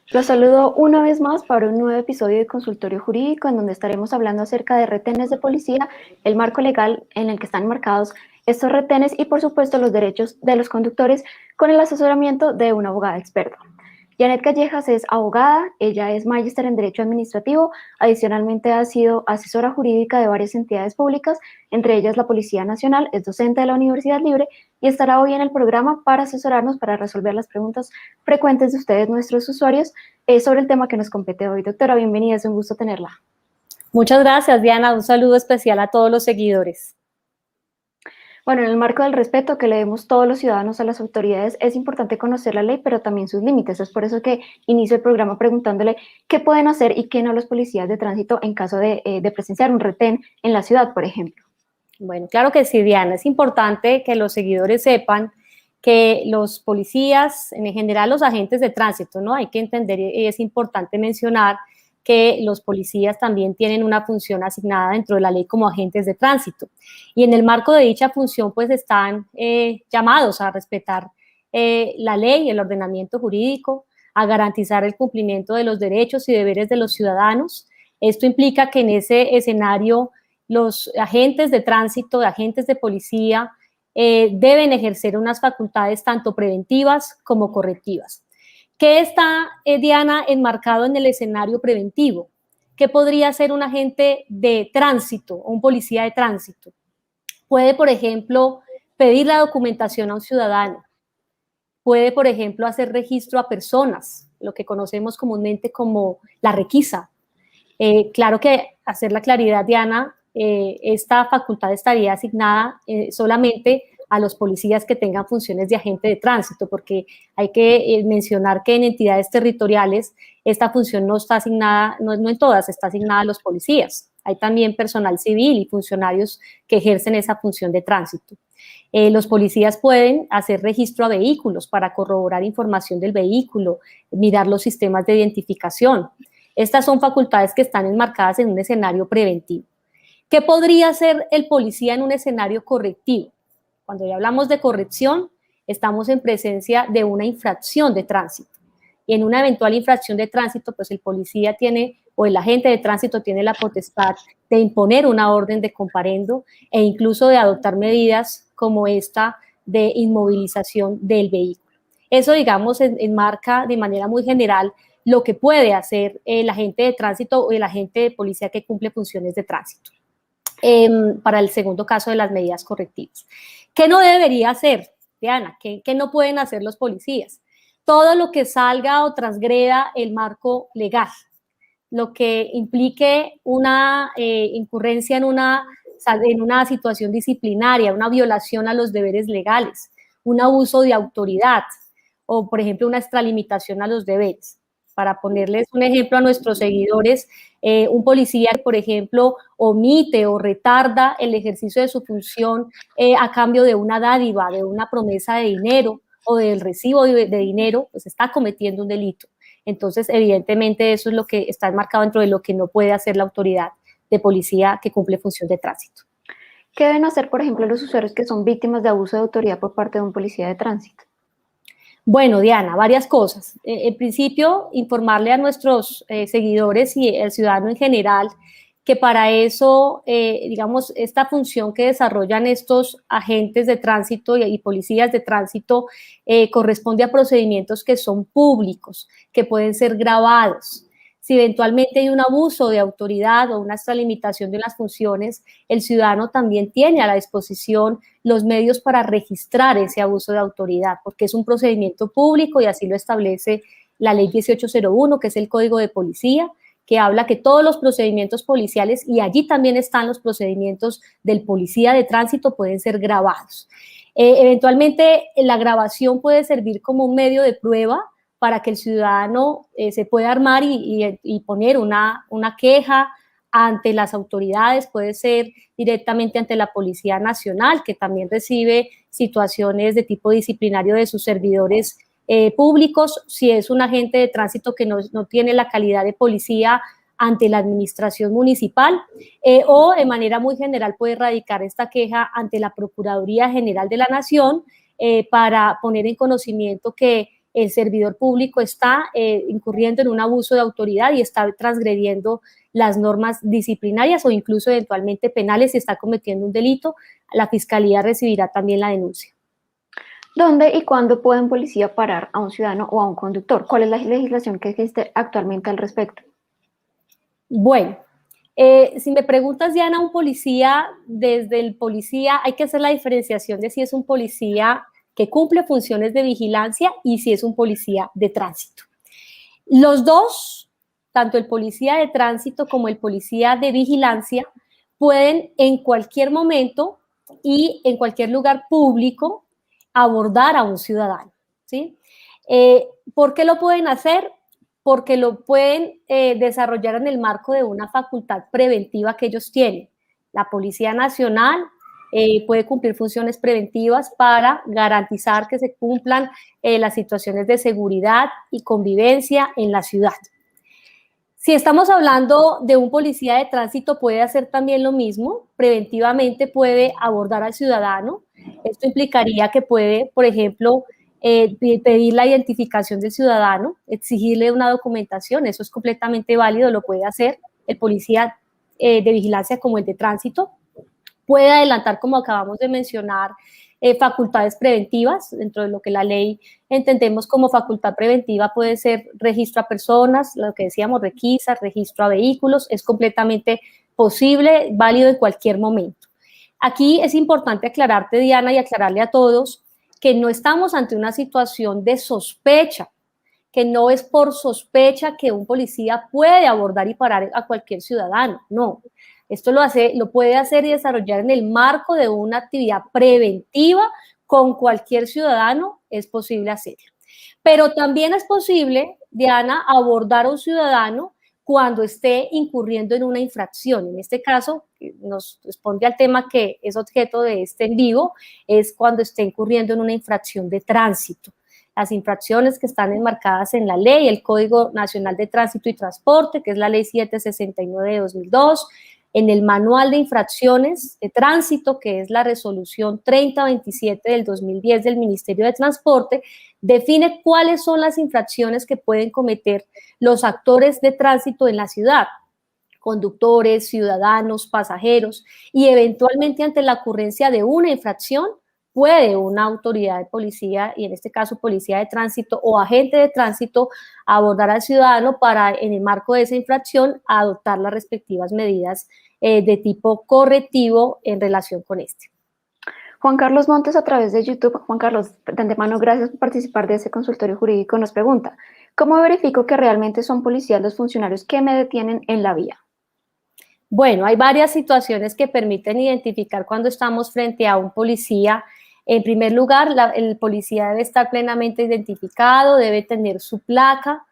Los saludo una vez más para un nuevo episodio de Consultorio Jurídico, en donde estaremos hablando acerca de retenes de policía, el marco legal en el que están marcados estos retenes y, por supuesto, los derechos de los conductores con el asesoramiento de una abogada experta. Janet Callejas es abogada, ella es magíster en Derecho Administrativo, adicionalmente ha sido asesora jurídica de varias entidades públicas, entre ellas la Policía Nacional, es docente de la Universidad Libre y estará hoy en el programa para asesorarnos, para resolver las preguntas frecuentes de ustedes, nuestros usuarios, sobre el tema que nos compete hoy. Doctora, bienvenida, es un gusto tenerla. Muchas gracias, Diana. Un saludo especial a todos los seguidores. Bueno, en el marco del respeto que le demos todos los ciudadanos a las autoridades, es importante conocer la ley, pero también sus límites. Es por eso que inicio el programa preguntándole qué pueden hacer y qué no los policías de tránsito en caso de presenciar un retén en la ciudad, por ejemplo. Bueno, claro que sí, Diana. Es importante que los seguidores sepan que los policías, en general los agentes de tránsito, ¿no? Hay que entender y es importante mencionar que los policías también tienen una función asignada dentro de la ley como agentes de tránsito. Y en el marco de dicha función, pues están llamados a respetar la ley, el ordenamiento jurídico, a garantizar el cumplimiento de los derechos y deberes de los ciudadanos. Esto implica que en ese escenario los agentes de tránsito, agentes de policía, deben ejercer unas facultades tanto preventivas como correctivas. ¿Qué está, Diana, enmarcado en el escenario preventivo? ¿Qué podría ser un agente de tránsito o un policía de tránsito? Puede, por ejemplo, pedir la documentación a un ciudadano. Puede, por ejemplo, hacer registro a personas, lo que conocemos comúnmente como la requisa. Claro que hacer la claridad, Diana, esta facultad estaría asignada solamente a los policías que tengan funciones de agente de tránsito, porque hay que mencionar que en entidades territoriales esta función no está asignada, no en todas está asignada a los policías. Hay también personal civil y funcionarios que ejercen esa función de tránsito. Los policías pueden hacer registro a vehículos para corroborar información del vehículo, mirar los sistemas de identificación. Estas son facultades que están enmarcadas en un escenario preventivo. ¿Qué podría hacer el policía en un escenario correctivo? Cuando ya hablamos de corrección, estamos en presencia de una infracción de tránsito. Y en una eventual infracción de tránsito, pues el policía tiene, o el agente de tránsito tiene la potestad de imponer una orden de comparendo e incluso de adoptar medidas como esta de inmovilización del vehículo. Eso, digamos, enmarca de manera muy general lo que puede hacer el agente de tránsito o el agente de policía que cumple funciones de tránsito. Para el segundo caso de las medidas correctivas. ¿Qué no debería hacer, Diana? ¿Qué no pueden hacer los policías? Todo lo que salga o transgreda el marco legal, lo que implique una incurrencia en una situación disciplinaria, una violación a los deberes legales, un abuso de autoridad o, por ejemplo, una extralimitación a los deberes. Para ponerles un ejemplo a nuestros seguidores, un policía que, por ejemplo, omite o retarda el ejercicio de su función a cambio de una dádiva, de una promesa de dinero o del recibo de dinero, pues está cometiendo un delito. Entonces, evidentemente, eso es lo que está enmarcado dentro de lo que no puede hacer la autoridad de policía que cumple función de tránsito. ¿Qué deben hacer, por ejemplo, los usuarios que son víctimas de abuso de autoridad por parte de un policía de tránsito? Bueno, Diana, varias cosas. En principio, informarle a nuestros seguidores y al ciudadano en general que para eso, digamos, esta función que desarrollan estos agentes de tránsito y policías de tránsito corresponde a procedimientos que son públicos, que pueden ser grabados. Si eventualmente hay un abuso de autoridad o una extralimitación de las funciones, el ciudadano también tiene a la disposición los medios para registrar ese abuso de autoridad, porque es un procedimiento público y así lo establece la ley 1801, que es el Código de Policía, que habla que todos los procedimientos policiales, y allí también están los procedimientos del policía de tránsito, pueden ser grabados. Eventualmente, la grabación puede servir como un medio de prueba para que el ciudadano se pueda armar y poner una queja ante las autoridades, puede ser directamente ante la Policía Nacional, que también recibe situaciones de tipo disciplinario de sus servidores públicos, si es un agente de tránsito que no tiene la calidad de policía ante la administración municipal, o de manera muy general puede radicar esta queja ante la Procuraduría General de la Nación para poner en conocimiento que el servidor público está incurriendo en un abuso de autoridad y está transgrediendo las normas disciplinarias o incluso eventualmente penales si está cometiendo un delito, la Fiscalía recibirá también la denuncia. ¿Dónde y cuándo puede un policía parar a un ciudadano o a un conductor? ¿Cuál es la legislación que existe actualmente al respecto? Bueno, si me preguntas, Diana, un policía, desde el policía hay que hacer la diferenciación de si es un policía que cumple funciones de vigilancia y si es un policía de tránsito. Los dos, tanto el policía de tránsito como el policía de vigilancia, pueden en cualquier momento y en cualquier lugar público abordar a un ciudadano, ¿sí? ¿Por qué lo pueden hacer? Porque lo pueden desarrollar en el marco de una facultad preventiva que ellos tienen. La Policía Nacional puede cumplir funciones preventivas para garantizar que se cumplan las situaciones de seguridad y convivencia en la ciudad. Si estamos hablando de un policía de tránsito, puede hacer también lo mismo, preventivamente puede abordar al ciudadano. Esto implicaría que puede, por ejemplo, pedir la identificación del ciudadano, exigirle una documentación, eso es completamente válido, lo puede hacer el policía de vigilancia como el de tránsito. Puede adelantar, como acabamos de mencionar, facultades preventivas. Dentro de lo que la ley entendemos como facultad preventiva puede ser registro a personas, lo que decíamos, requisas, registro a vehículos, es completamente posible, válido en cualquier momento. Aquí es importante aclararte, Diana, y aclararle a todos que no estamos ante una situación de sospecha, que no es por sospecha que un policía puede abordar y parar a cualquier ciudadano, no. Esto lo puede hacer y desarrollar en el marco de una actividad preventiva con cualquier ciudadano, es posible hacerlo. Pero también es posible, Diana, abordar a un ciudadano cuando esté incurriendo en una infracción. En este caso, nos responde al tema que es objeto de este en vivo, es cuando esté incurriendo en una infracción de tránsito. Las infracciones que están enmarcadas en la ley, el Código Nacional de Tránsito y Transporte, que es la Ley 769 de 2002, en el Manual de Infracciones de Tránsito, que es la Resolución 3027 del 2010 del Ministerio de Transporte, define cuáles son las infracciones que pueden cometer los actores de tránsito en la ciudad, conductores, ciudadanos, pasajeros, y eventualmente ante la ocurrencia de una infracción, puede una autoridad de policía, y en este caso policía de tránsito o agente de tránsito, abordar al ciudadano para, en el marco de esa infracción, adoptar las respectivas medidas de tipo correctivo en relación con este. Juan Carlos Montes, a través de YouTube, Juan Carlos, de antemano, gracias por participar de ese consultorio jurídico, nos pregunta, ¿cómo verifico que realmente son policías los funcionarios que me detienen en la vía? Bueno, hay varias situaciones que permiten identificar cuando estamos frente a un policía. En primer lugar, el policía debe estar plenamente identificado, debe tener su placa.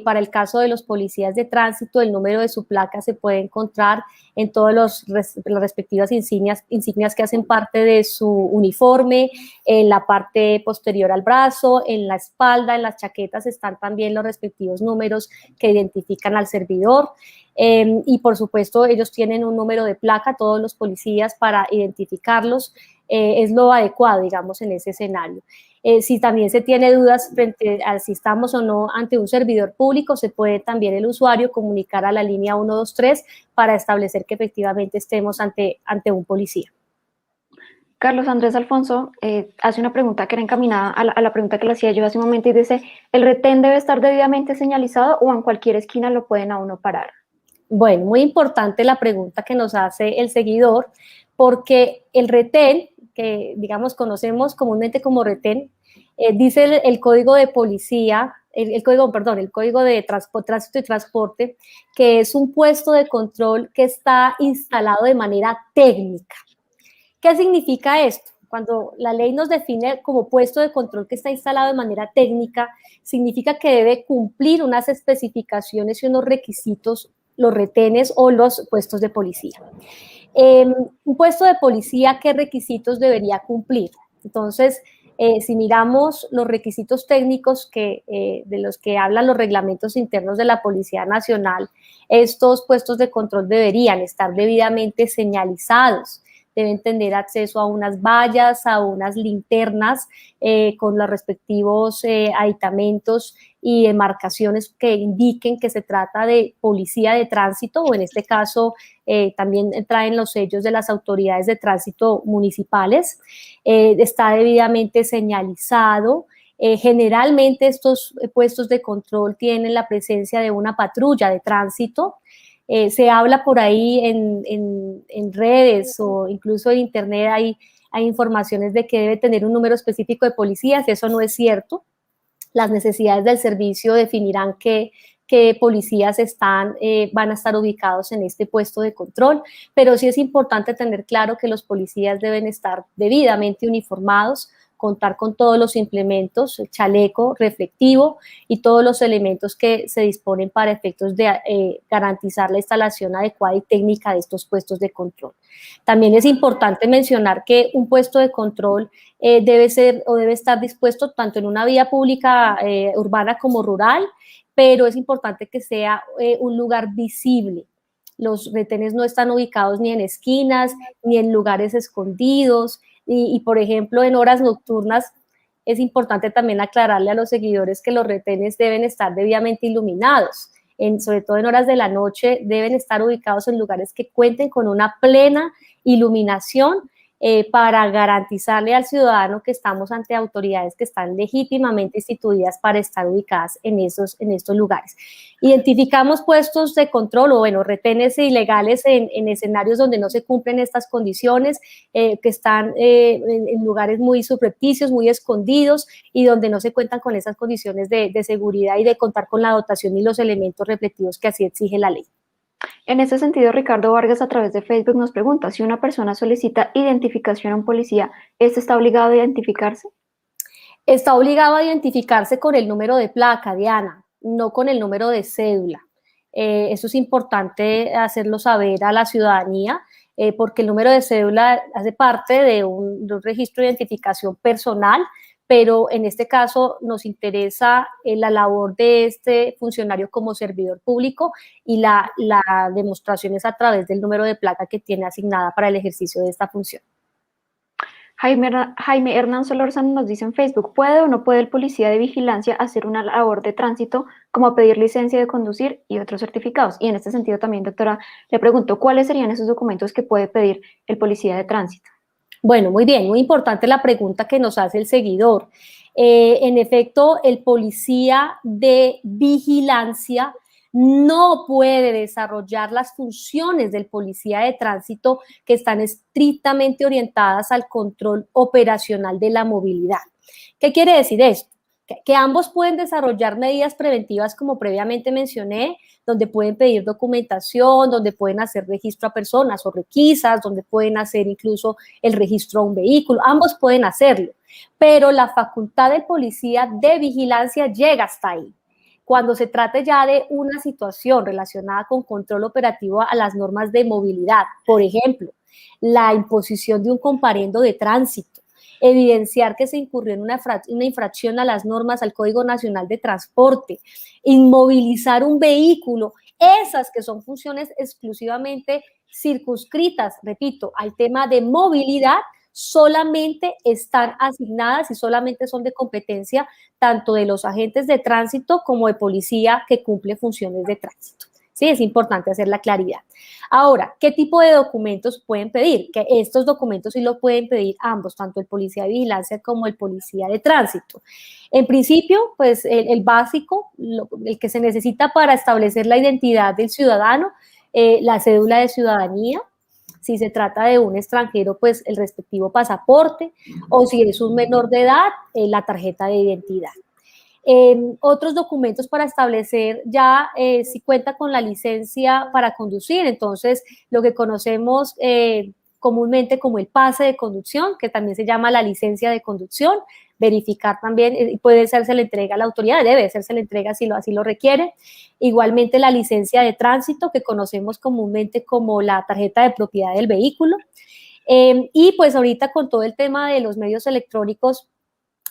Para el caso de los policías de tránsito, el número de su placa se puede encontrar en todas las respectivas insignias que hacen parte de su uniforme, en la parte posterior al brazo, en la espalda, en las chaquetas están también los respectivos números que identifican al servidor. Y por supuesto ellos tienen un número de placa, todos los policías, para identificarlos. Es lo adecuado, digamos, en ese escenario. Si también se tiene dudas frente a si estamos o no ante un servidor público, se puede también el usuario comunicar a la línea 123 para establecer que efectivamente estemos ante un policía. Carlos Andrés Alfonso hace una pregunta que era encaminada a la pregunta que le hacía yo hace un momento y dice, ¿el retén debe estar debidamente señalizado o en cualquier esquina lo pueden a uno parar? Bueno, muy importante la pregunta que nos hace el seguidor, porque el retén, que digamos conocemos comúnmente como retén, dice el código de policía, el código de tránsito y transporte, que es un puesto de control que está instalado de manera técnica. ¿Qué significa esto? Cuando la ley nos define como puesto de control que está instalado de manera técnica, significa que debe cumplir unas especificaciones y unos requisitos, los retenes o los puestos de policía. Un puesto de policía, ¿qué requisitos debería cumplir? Entonces, si miramos los requisitos técnicos de los que hablan los reglamentos internos de la Policía Nacional, estos puestos de control deberían estar debidamente señalizados, deben tener acceso a unas vallas, a unas linternas con los respectivos aditamentos y demarcaciones que indiquen que se trata de policía de tránsito, o en este caso también traen los sellos de las autoridades de tránsito municipales. Está debidamente señalizado. Generalmente estos puestos de control tienen la presencia de una patrulla de tránsito. Se habla por ahí en redes o incluso en internet hay informaciones de que debe tener un número específico de policías. Eso no es cierto. Las necesidades del servicio definirán qué policías van a estar ubicados en este puesto de control, pero sí es importante tener claro que los policías deben estar debidamente uniformados, contar con todos los implementos, el chaleco reflectivo y todos los elementos que se disponen para efectos de garantizar la instalación adecuada y técnica de estos puestos de control. También es importante mencionar que un puesto de control debe estar dispuesto tanto en una vía pública urbana como rural, pero es importante que sea un lugar visible. Los retenes no están ubicados ni en esquinas, ni en lugares escondidos, y por ejemplo, en horas nocturnas es importante también aclararle a los seguidores que los retenes deben estar debidamente iluminados. Sobre todo en horas de la noche, deben estar ubicados en lugares que cuenten con una plena iluminación para garantizarle al ciudadano que estamos ante autoridades que están legítimamente instituidas para estar ubicadas en estos lugares. Identificamos puestos de control o, bueno, retenes ilegales en escenarios donde no se cumplen estas condiciones, que están en lugares muy subrepticios, muy escondidos y donde no se cuentan con esas condiciones de seguridad y de contar con la dotación y los elementos reflectivos que así exige la ley. En ese sentido, Ricardo Vargas a través de Facebook nos pregunta si una persona solicita identificación a un policía, ¿este está obligado a identificarse? Está obligado a identificarse con el número de placa, Diana, no con el número de cédula. Eso es importante hacerlo saber a la ciudadanía, porque el número de cédula hace parte de un registro de identificación personal, pero en este caso nos interesa la labor de este funcionario como servidor público y la demostración es a través del número de placa que tiene asignada para el ejercicio de esta función. Jaime Hernán Solórzano nos dice en Facebook, ¿puede o no puede el policía de vigilancia hacer una labor de tránsito como pedir licencia de conducir y otros certificados? Y en este sentido también, doctora, le pregunto, ¿cuáles serían esos documentos que puede pedir el policía de tránsito? Bueno, muy bien, muy importante la pregunta que nos hace el seguidor. En efecto, el policía de vigilancia no puede desarrollar las funciones del policía de tránsito que están estrictamente orientadas al control operacional de la movilidad. ¿Qué quiere decir esto? Que ambos pueden desarrollar medidas preventivas, como previamente mencioné, donde pueden pedir documentación, donde pueden hacer registro a personas o requisas, donde pueden hacer incluso el registro a un vehículo. Ambos pueden hacerlo, pero la facultad del policía de vigilancia llega hasta ahí. Cuando se trate ya de una situación relacionada con control operativo a las normas de movilidad, por ejemplo, la imposición de un comparendo de tránsito, evidenciar que se incurrió en una infracción a las normas al Código Nacional de Transporte, inmovilizar un vehículo, esas que son funciones exclusivamente circunscritas, repito, al tema de movilidad, solamente están asignadas y solamente son de competencia tanto de los agentes de tránsito como de policía que cumple funciones de tránsito. Sí, es importante hacer la claridad. Ahora, ¿qué tipo de documentos pueden pedir? Que estos documentos sí los pueden pedir ambos, tanto el policía de vigilancia como el policía de tránsito. En principio, pues el básico, el que se necesita para establecer la identidad del ciudadano, la cédula de ciudadanía. Si se trata de un extranjero, pues el respectivo pasaporte, o si es un menor de edad, la tarjeta de identidad. Otros documentos para establecer ya si cuenta con la licencia para conducir, entonces lo que conocemos comúnmente como el pase de conducción, que también se llama la licencia de conducción, verificar también, puede hacerse la entrega a la autoridad, debe hacerse la entrega si así lo requiere. Igualmente la licencia de tránsito, que conocemos comúnmente como la tarjeta de propiedad del vehículo. Y pues ahorita con todo el tema de los medios electrónicos,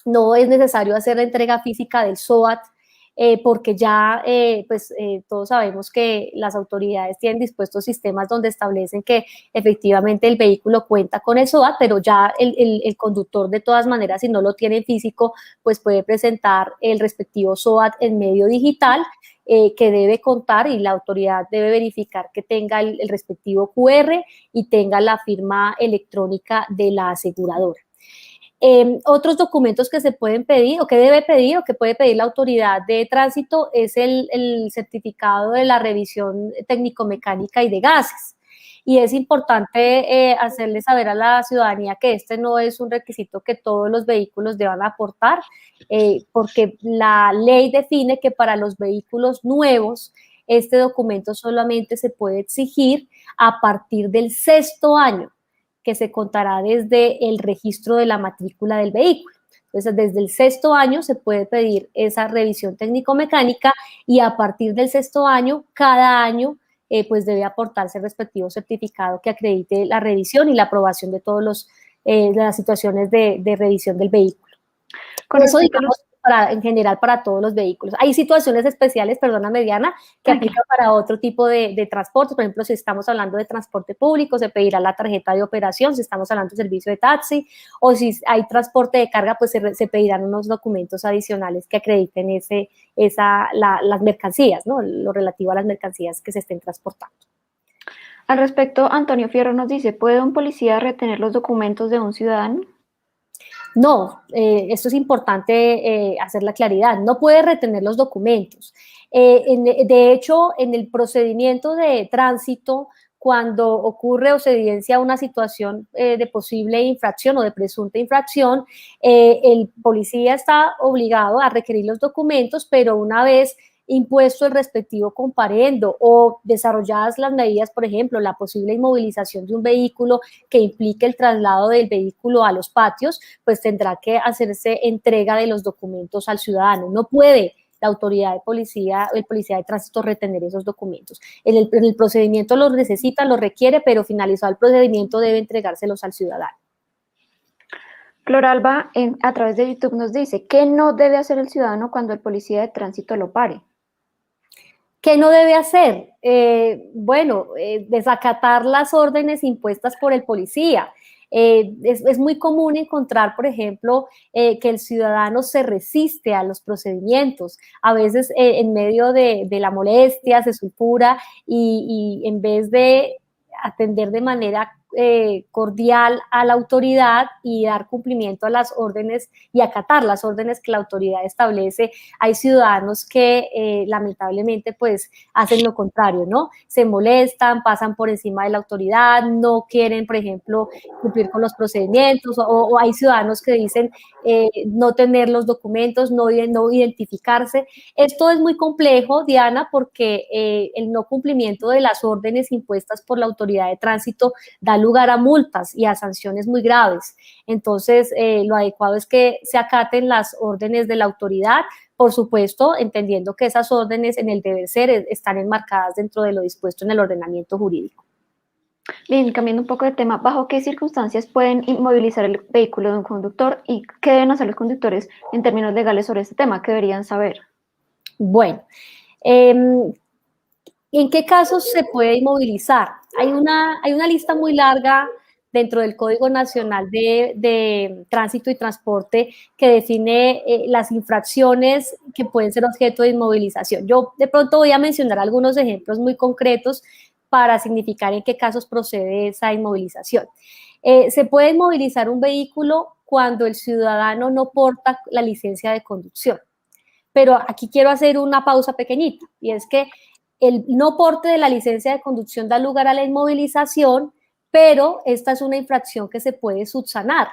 no es necesario hacer la entrega física del SOAT, porque ya todos sabemos que las autoridades tienen dispuestos sistemas donde establecen que efectivamente el vehículo cuenta con el SOAT, pero ya el conductor de todas maneras, si no lo tiene físico, pues puede presentar el respectivo SOAT en medio digital, que debe contar, y la autoridad debe verificar que tenga el respectivo QR y tenga la firma electrónica de la aseguradora. Otros documentos que se pueden pedir o que debe pedir o que puede pedir la autoridad de tránsito es el certificado de la revisión técnico-mecánica y de gases. Y es importante hacerle saber a la ciudadanía que este no es un requisito que todos los vehículos deban aportar, porque la ley define que para los vehículos nuevos este documento solamente se puede exigir a partir del 6º año, que se contará desde el registro de la matrícula del vehículo. Entonces, desde el 6º año se puede pedir esa revisión técnico-mecánica, y a partir del 6º año, cada año, pues debe aportarse el respectivo certificado que acredite la revisión y la aprobación de todas las situaciones de revisión del vehículo. Con eso, digamos, en general para todos los vehículos. Hay situaciones especiales, perdóname Diana, que aplican para otro tipo de transporte. Por ejemplo, si estamos hablando de transporte público, se pedirá la tarjeta de operación. Si estamos hablando de servicio de taxi, o si hay transporte de carga, pues se pedirán unos documentos adicionales que acrediten las mercancías, ¿no? Lo relativo a las mercancías que se estén transportando. Al respecto, Antonio Fierro nos dice, ¿puede un policía retener los documentos de un ciudadano? No, esto es importante hacer la claridad, no puede retener los documentos. De hecho, en el procedimiento de tránsito, cuando ocurre o se evidencia una situación de posible infracción o de presunta infracción, el policía está obligado a requerir los documentos, pero una vez impuesto el respectivo comparendo o desarrolladas las medidas, por ejemplo, la posible inmovilización de un vehículo que implique el traslado del vehículo a los patios, pues tendrá que hacerse entrega de los documentos al ciudadano. No puede la autoridad de policía, el policía de tránsito, retener esos documentos. En el procedimiento los necesita, los requiere, pero finalizado el procedimiento debe entregárselos al ciudadano. Cloralba, a través de YouTube, nos dice, ¿qué no debe hacer el ciudadano cuando el policía de tránsito lo pare? ¿Qué no debe hacer? Desacatar las órdenes impuestas por el policía. Es muy común encontrar, por ejemplo, que el ciudadano se resiste a los procedimientos. A veces en medio de la molestia se sulfura y en vez de atender de manera cordial a la autoridad y dar cumplimiento a las órdenes y acatar las órdenes que la autoridad establece, hay ciudadanos que lamentablemente pues hacen lo contrario, ¿no? Se molestan, pasan por encima de la autoridad, no quieren, por ejemplo, cumplir con los procedimientos, o hay ciudadanos que dicen no tener los documentos, no identificarse. Esto es muy complejo, Diana, porque el no cumplimiento de las órdenes impuestas por la autoridad de tránsito da lugar a multas y a sanciones muy graves. Entonces, lo adecuado es que se acaten las órdenes de la autoridad, por supuesto, entendiendo que esas órdenes en el deber ser están enmarcadas dentro de lo dispuesto en el ordenamiento jurídico. Bien, cambiando un poco de tema, ¿bajo qué circunstancias pueden inmovilizar el vehículo de un conductor y qué deben hacer los conductores en términos legales sobre este tema? ¿Qué deberían saber? Bueno, ¿en qué casos se puede inmovilizar? Hay una lista muy larga dentro del Código Nacional de Tránsito y Transporte que define las infracciones que pueden ser objeto de inmovilización. Yo de pronto voy a mencionar algunos ejemplos muy concretos para significar en qué casos procede esa inmovilización. Se puede inmovilizar un vehículo cuando el ciudadano no porta la licencia de conducción. Pero aquí quiero hacer una pausa pequeñita, y es que el no porte de la licencia de conducción da lugar a la inmovilización, pero esta es una infracción que se puede subsanar,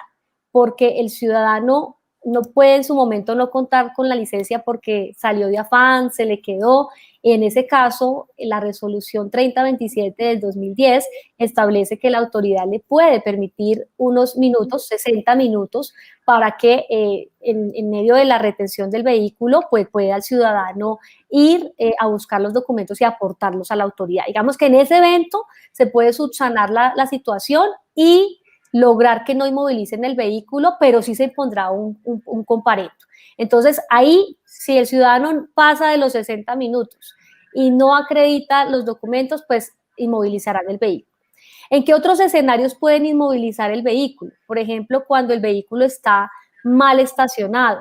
porque el ciudadano no puede en su momento no contar con la licencia porque salió de afán, se le quedó. Y en ese caso, la resolución 3027 del 2010 establece que la autoridad le puede permitir unos minutos, 60 minutos, para que en medio de la retención del vehículo, pues pueda el ciudadano ir a buscar los documentos y aportarlos a la autoridad. Digamos que en ese evento se puede subsanar la situación y lograr que no inmovilicen el vehículo, pero sí se impondrá un comparendo. Entonces, ahí, si el ciudadano pasa de los 60 minutos y no acredita los documentos, pues inmovilizarán el vehículo. ¿En qué otros escenarios pueden inmovilizar el vehículo? Por ejemplo, cuando el vehículo está mal estacionado,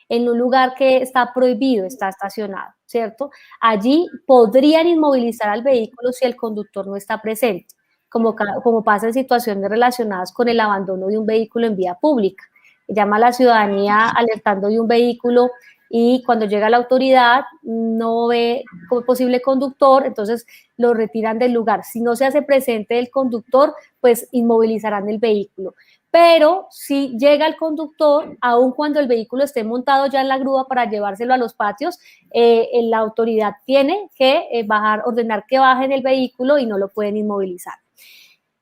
en un lugar que está prohibido, está estacionado, ¿cierto? Allí podrían inmovilizar al vehículo si el conductor no está presente, como pasa en situaciones relacionadas con el abandono de un vehículo en vía pública. Llama a la ciudadanía alertando de un vehículo y cuando llega la autoridad no ve como posible conductor, entonces lo retiran del lugar. Si no se hace presente el conductor, pues inmovilizarán el vehículo. Pero si llega el conductor, aun cuando el vehículo esté montado ya en la grúa para llevárselo a los patios, la autoridad tiene que ordenar que bajen el vehículo y no lo pueden inmovilizar.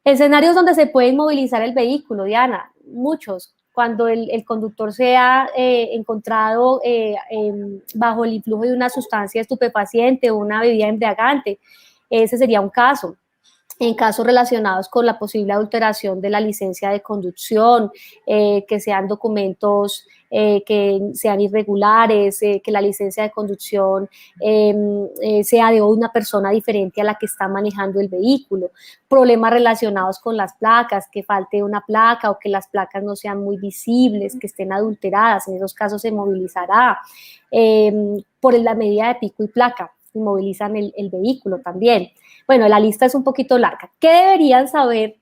Escenarios donde se puede inmovilizar el vehículo, Diana, muchos. Cuando el conductor sea encontrado bajo el influjo de una sustancia estupefaciente o una bebida embriagante, ese sería un caso. En casos relacionados con la posible adulteración de la licencia de conducción, que sean documentos que sean irregulares, que la licencia de conducción sea de una persona diferente a la que está manejando el vehículo, problemas relacionados con las placas, que falte una placa o que las placas no sean muy visibles, que estén adulteradas, en esos casos se movilizará. Por la medida de pico y placa, inmovilizan el vehículo también. Bueno, la lista es un poquito larga. ¿Qué deberían saber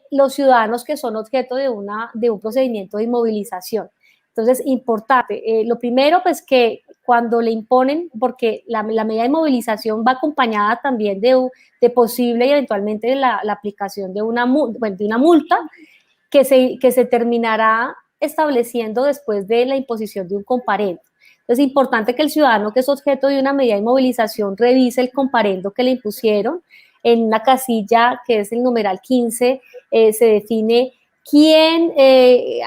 los ciudadanos que son objeto de un procedimiento de inmovilización? Entonces, importante. Lo primero, pues que cuando le imponen, porque la medida de inmovilización va acompañada también de posible y eventualmente de la aplicación de una multa que se terminará estableciendo después de la imposición de un comparendo. Entonces, es importante que el ciudadano que es objeto de una medida de inmovilización revise el comparendo que le impusieron. En una casilla que es el numeral 15, se define quién,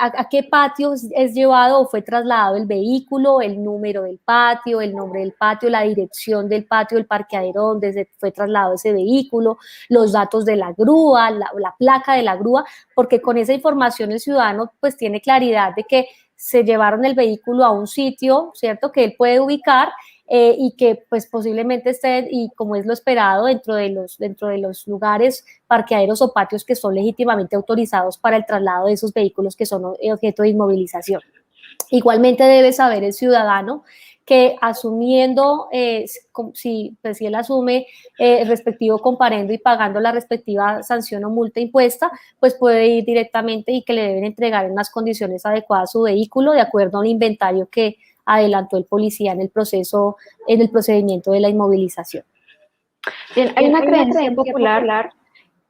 a qué patio es llevado o fue trasladado el vehículo, el número del patio, el nombre del patio, la dirección del patio, el parqueadero donde fue trasladado ese vehículo, los datos de la grúa, la placa de la grúa, porque con esa información el ciudadano pues tiene claridad de que se llevaron el vehículo a un sitio, ¿cierto?, que él puede ubicar y que pues posiblemente esté, y como es lo esperado, dentro de los lugares, parqueaderos o patios que son legítimamente autorizados para el traslado de esos vehículos que son objeto de inmovilización. Igualmente debe saber el ciudadano que asumiendo, si él asume el respectivo comparendo y pagando la respectiva sanción o multa impuesta, pues puede ir directamente y que le deben entregar en unas condiciones adecuadas su vehículo de acuerdo a un inventario que adelantó el policía en el procedimiento de la inmovilización. Bien, hay una creencia popular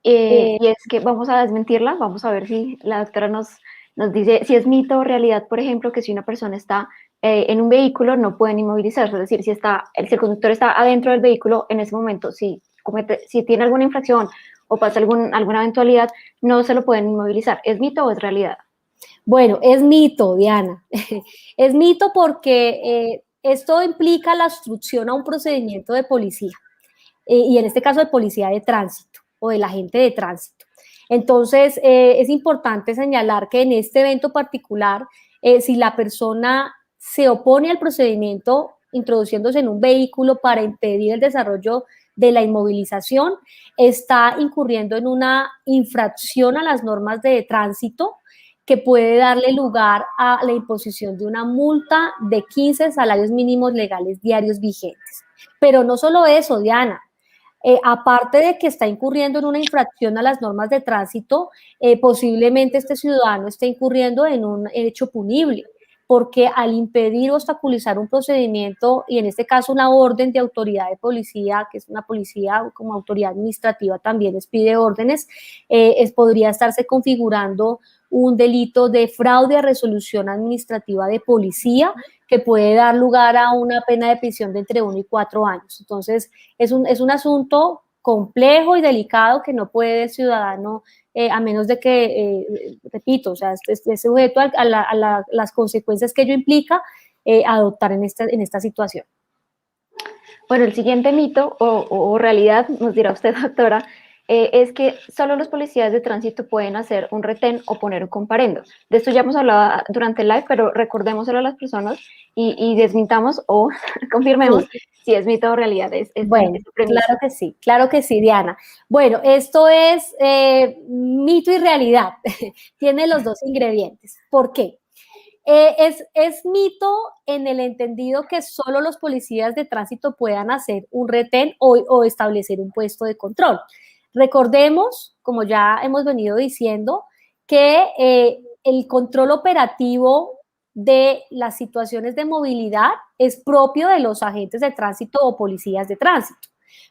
y es que vamos a desmentirla, vamos a ver si la doctora nos dice si es mito o realidad, por ejemplo, que si una persona está en un vehículo no pueden inmovilizarse, es decir, si el conductor está adentro del vehículo en ese momento, si tiene alguna infracción o pasa alguna eventualidad, no se lo pueden inmovilizar. ¿Es mito o es realidad? Bueno, es mito, Diana. Es mito porque esto implica la obstrucción a un procedimiento de policía, y en este caso de policía de tránsito o del agente de tránsito. Entonces, es importante señalar que en este evento particular, si la persona se opone al procedimiento introduciéndose en un vehículo para impedir el desarrollo de la inmovilización, está incurriendo en una infracción a las normas de tránsito que puede darle lugar a la imposición de una multa de 15 salarios mínimos legales diarios vigentes. Pero no solo eso, Diana. Aparte de que está incurriendo en una infracción a las normas de tránsito, posiblemente este ciudadano esté incurriendo en un hecho punible, porque al impedir o obstaculizar un procedimiento, y en este caso una orden de autoridad de policía, que es una policía como autoridad administrativa también expide órdenes, podría estarse configurando un delito de fraude a resolución administrativa de policía que puede dar lugar a una pena de prisión de entre 1 y 4 años. Entonces, es un asunto complejo y delicado que no puede el ciudadano, a menos de que, repito, o sea, esté sujeto a las consecuencias que ello implica, adoptar en esta situación. Bueno, el siguiente mito o realidad, nos dirá usted, doctora, es que solo los policías de tránsito pueden hacer un retén o poner un comparendo. De esto ya hemos hablado durante el live, pero recordémoselo a las personas y desmintamos o confirmemos Sí. si es mito o realidad. Bueno, Esta premisa. claro que sí, Diana. Bueno, esto es mito y realidad. Tiene los dos ingredientes. ¿Por qué? Es mito en el entendido que solo los policías de tránsito puedan hacer un retén o establecer un puesto de control. Recordemos, como ya hemos venido diciendo, que el control operativo de las situaciones de movilidad es propio de los agentes de tránsito o policías de tránsito,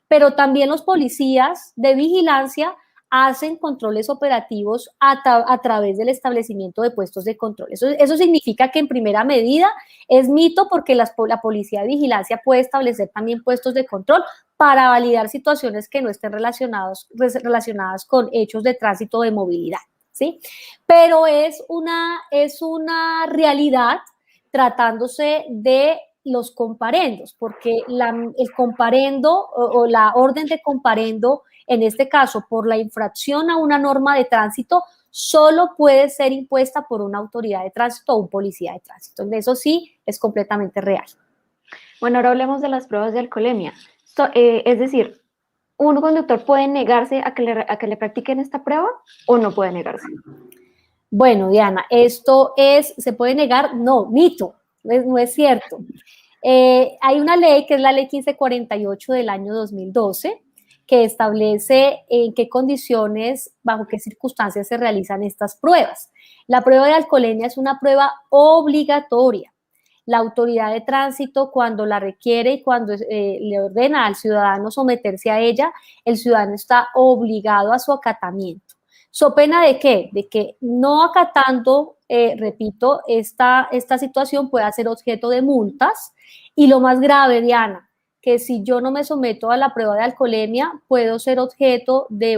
pero también los policías de vigilancia hacen controles operativos a través del establecimiento de puestos de control. Eso significa que en primera medida es mito porque la policía de vigilancia puede establecer también puestos de control para validar situaciones que no estén relacionadas con hechos de tránsito o de movilidad, ¿sí? Pero es una realidad tratándose de los comparendos, porque el comparendo o la orden de comparendo, en este caso por la infracción a una norma de tránsito, solo puede ser impuesta por una autoridad de tránsito o un policía de tránsito. Eso sí es completamente real. Bueno, ahora hablemos de las pruebas de alcoholemia. Es decir, ¿un conductor puede negarse a que le practiquen esta prueba o no puede negarse? Bueno, Diana, ¿se puede negar? No, mito, no es cierto. Hay una ley que es la ley 1548 del año 2012 que establece en qué condiciones, bajo qué circunstancias se realizan estas pruebas. La prueba de alcoholemia es una prueba obligatoria. La autoridad de tránsito, cuando la requiere y cuando le ordena al ciudadano someterse a ella, el ciudadano está obligado a su acatamiento. ¿So pena de qué? De que no acatando, repito, esta situación pueda ser objeto de multas. Y lo más grave, Diana, que si yo no me someto a la prueba de alcoholemia, puedo ser objeto de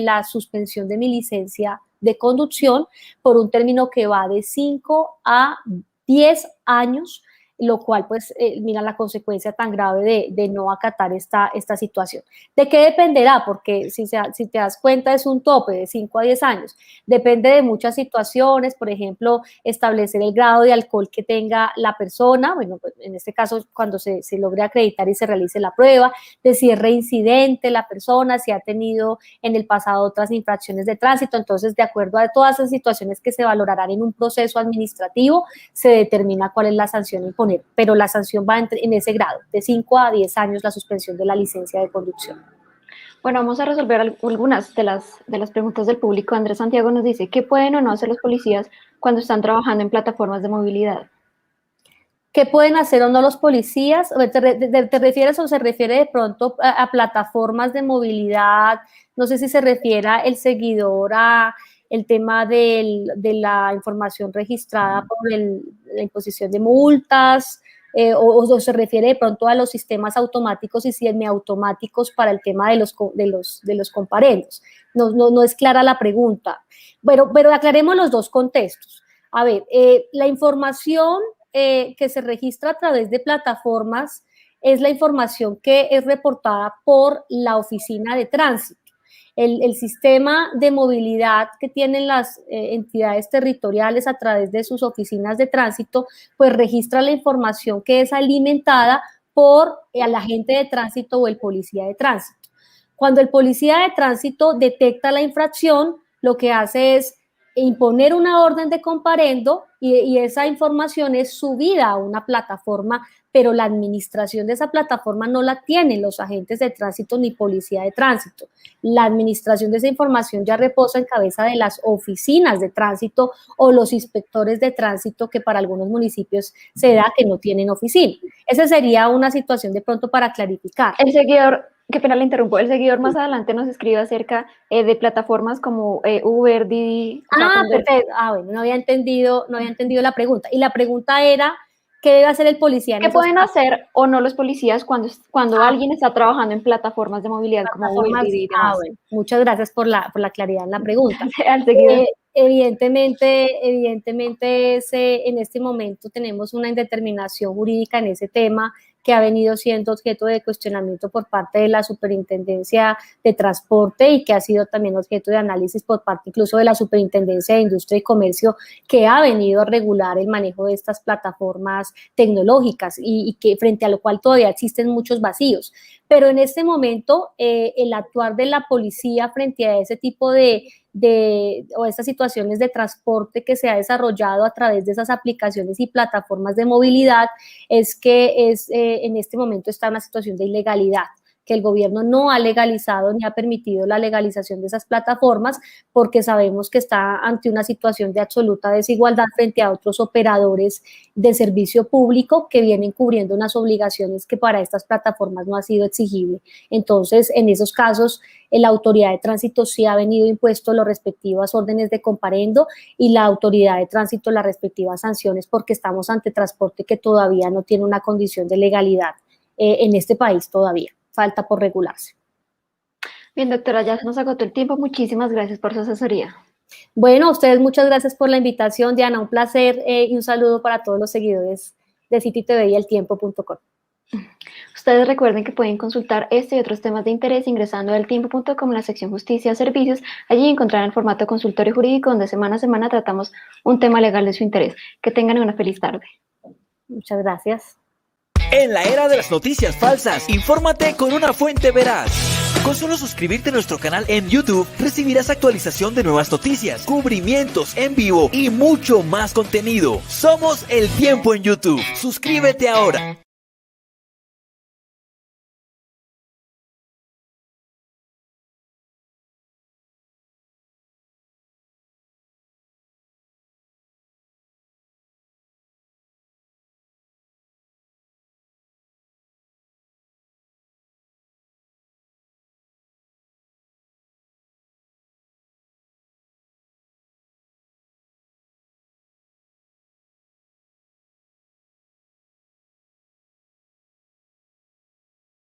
la suspensión de mi licencia de conducción por un término que va de 5 a 10 años, lo cual pues mira la consecuencia tan grave de no acatar esta situación. ¿De qué dependerá? Porque si te das cuenta es un tope de 5 a 10 años. Depende de muchas situaciones, por ejemplo, establecer el grado de alcohol que tenga la persona, bueno, pues en este caso cuando se logre acreditar y se realice la prueba, de si es reincidente la persona, si ha tenido en el pasado otras infracciones de tránsito. Entonces, de acuerdo a todas esas situaciones que se valorarán en un proceso administrativo, se determina cuál es la sanción a imponer, pero la sanción va en ese grado, de 5 a 10 años la suspensión de la licencia de conducción. Bueno, vamos a resolver algunas de las preguntas del público. Andrés Santiago nos dice, ¿qué pueden o no hacer los policías cuando están trabajando en plataformas de movilidad? ¿Qué pueden hacer o no los policías? ¿Te refieres o se refiere de pronto a plataformas de movilidad? No sé si se refiere el seguidor a el tema de la información registrada por la imposición de multas, o se refiere de pronto a los sistemas automáticos y semiautomáticos para el tema de los comparendos. No es clara la pregunta. Bueno, pero aclaremos los dos contextos. A ver, la información que se registra a través de plataformas es la información que es reportada por la oficina de tránsito. El sistema de movilidad que tienen las entidades territoriales a través de sus oficinas de tránsito, pues registra la información que es alimentada por el agente de tránsito o el policía de tránsito. Cuando el policía de tránsito detecta la infracción, lo que hace es imponer una orden de comparendo y esa información es subida a una plataforma, pero la administración de esa plataforma no la tienen los agentes de tránsito ni policía de tránsito. La administración de esa información ya reposa en cabeza de las oficinas de tránsito o los inspectores de tránsito, que para algunos municipios se da que no tienen oficina. Esa sería una situación de pronto para clarificar. El seguidor, qué pena le interrumpo, el seguidor más adelante nos escribe acerca de plataformas como Uber, Didi. Perfecto. Bueno, no había entendido la pregunta. Y la pregunta era, ¿qué debe hacer el policía en ¿qué esos pueden casos? hacer o no los policías cuando alguien está trabajando en plataformas de movilidad como Uber, Didi y demás? Bueno, muchas gracias por la claridad en la pregunta. Al seguidor. Evidentemente en este momento tenemos una indeterminación jurídica en ese tema que ha venido siendo objeto de cuestionamiento por parte de la Superintendencia de Transporte y que ha sido también objeto de análisis por parte incluso de la Superintendencia de Industria y Comercio, que ha venido a regular el manejo de estas plataformas tecnológicas y que frente a lo cual todavía existen muchos vacíos. Pero en este momento el actuar de la policía frente a ese tipo o estas situaciones de transporte que se ha desarrollado a través de esas aplicaciones y plataformas de movilidad es que en este momento está una situación de ilegalidad, que el gobierno no ha legalizado ni ha permitido la legalización de esas plataformas porque sabemos que está ante una situación de absoluta desigualdad frente a otros operadores de servicio público que vienen cubriendo unas obligaciones que para estas plataformas no ha sido exigible. Entonces, en esos casos, la autoridad de tránsito sí ha venido impuesto las respectivas órdenes de comparendo y la autoridad de tránsito las respectivas sanciones porque estamos ante transporte que todavía no tiene una condición de legalidad en este país todavía. Falta por regularse. Bien, doctora, ya se nos agotó el tiempo. Muchísimas gracias por su asesoría. Bueno, a ustedes muchas gracias por la invitación, Diana, un placer y un saludo para todos los seguidores de City TV y eltiempo.com. Ustedes recuerden que pueden consultar este y otros temas de interés ingresando a eltiempo.com en la sección Justicia Servicios. Allí encontrarán el formato consultorio jurídico donde semana a semana tratamos un tema legal de su interés. Que tengan una feliz tarde. Muchas gracias. En la era de las noticias falsas, infórmate con una fuente veraz. Con solo suscribirte a nuestro canal en YouTube, recibirás actualización de nuevas noticias, cubrimientos en vivo y mucho más contenido. Somos El Tiempo en YouTube. Suscríbete ahora.